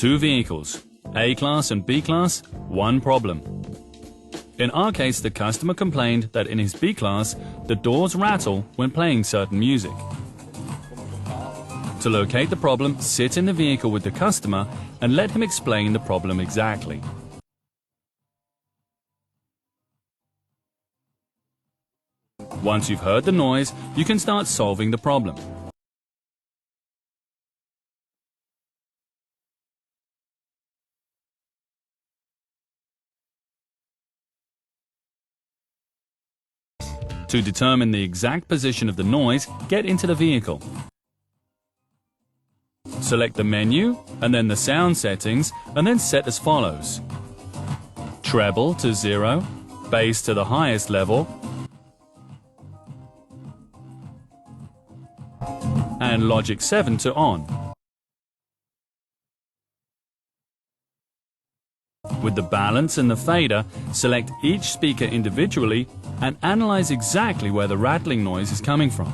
Two vehicles, A-class and B-class, one problem. In our case, the customer complained that in his B-class, the doors rattle when playing certain music. To locate the problem, sit in the vehicle with the customer and let him explain the problem exactly. Once you've heard the noise, you can start solving the problem. To determine the exact position of the noise, get into the vehicle. Select the menu and then the sound settings, and then set as follows: treble to 0, bass to the highest level, and Logic 7 to on. With the balance and the fader, select each speaker individually and analyze exactly where the rattling noise is coming from.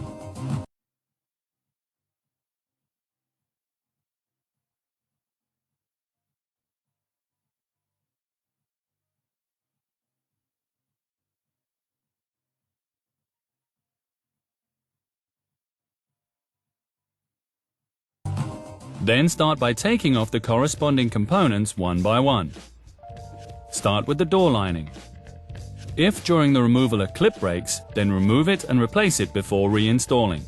Then start by taking off the corresponding components one by one. Start with the door lining. If during the removal a clip breaks, then remove it and replace it before reinstalling.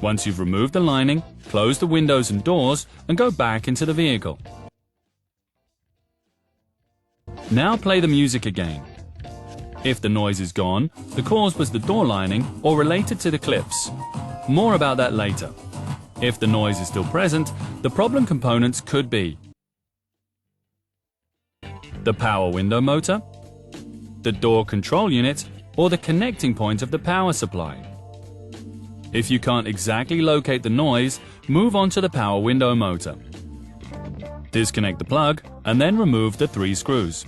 Once you've removed the lining, close the windows and doors and go back into the vehicle. Now play the music again. If the noise is gone, the cause was the door lining or related to the clips. More about that later. If the noise is still present, the problem components could be the power window motor, the door control unit, or the connecting point of the power supply. If you can't exactly locate the noise, move on to the power window motor. Disconnect the plug and then remove the 3 screws.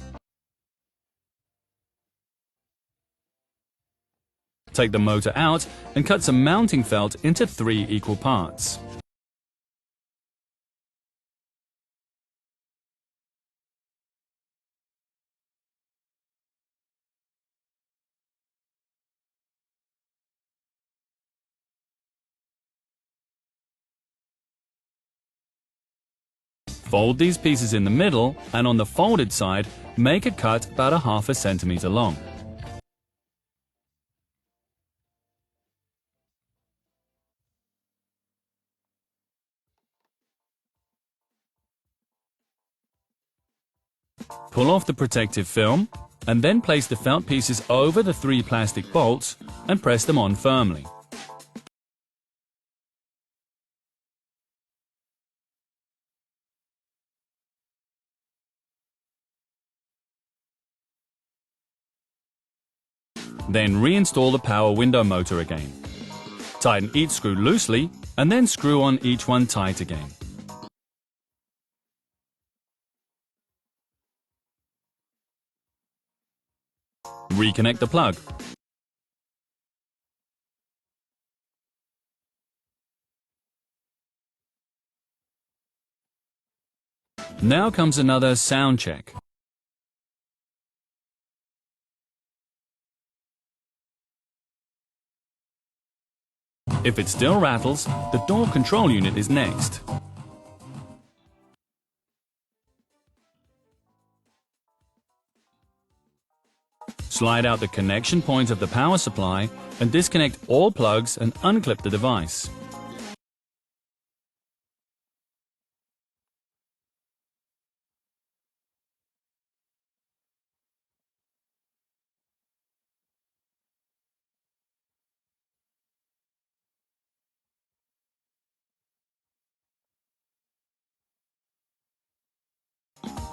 Take the motor out and cut some mounting felt into 3 equal parts. Fold these pieces in the middle, and on the folded side, make a cut about ½ centimeter long. Pull off the protective film, and then place the felt pieces over the 3 plastic bolts and press them on firmly. Then reinstall the power window motor again. Tighten each screw loosely and then screw on each one tight again. Reconnect the plug. Now comes another sound check. If it still rattles, the door control unit is next. Slide out the connection point of the power supply and disconnect all plugs and unclip the device.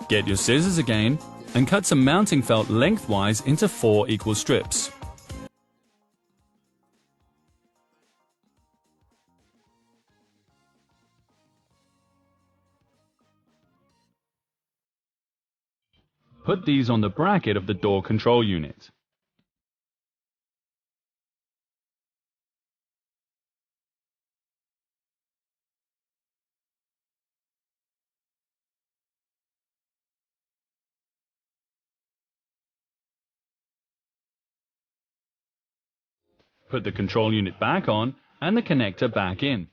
Get your scissors again and cut some mounting felt lengthwise into 4 equal strips. Put these on the bracket of the door control unit. Put the control unit back on and the connector back in.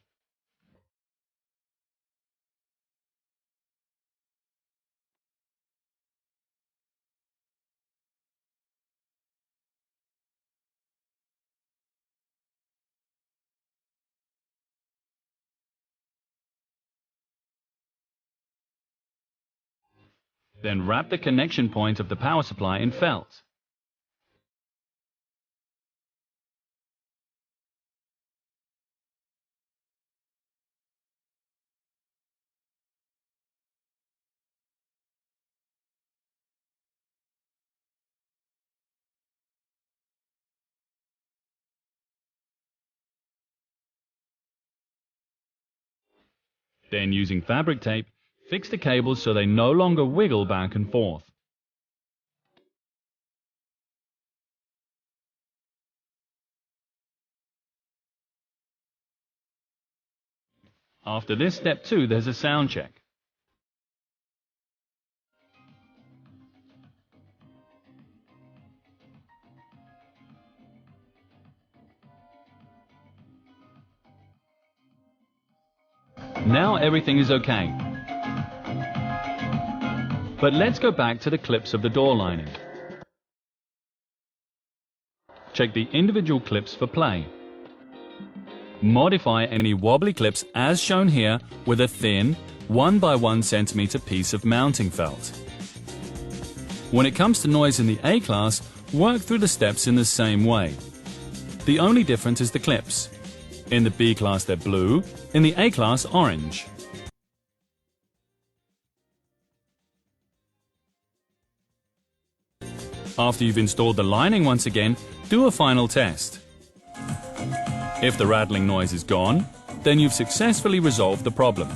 Then wrap the connection point of the power supply in felt. Then, using fabric tape, fix the cables so they no longer wiggle back and forth. After this, step 2, there's a sound check. Now everything is okay. But let's go back to the clips of the door lining. Check the individual clips for play. Modify any wobbly clips as shown here with a thin 1 by 1 centimeter piece of mounting felt. When it comes to noise in the A-class, work through the steps in the same way. The only difference is the clips. In the B-class they're blue, in the A-class orange. After you've installed the lining once again, do a final test. If the rattling noise is gone, then you've successfully resolved the problem.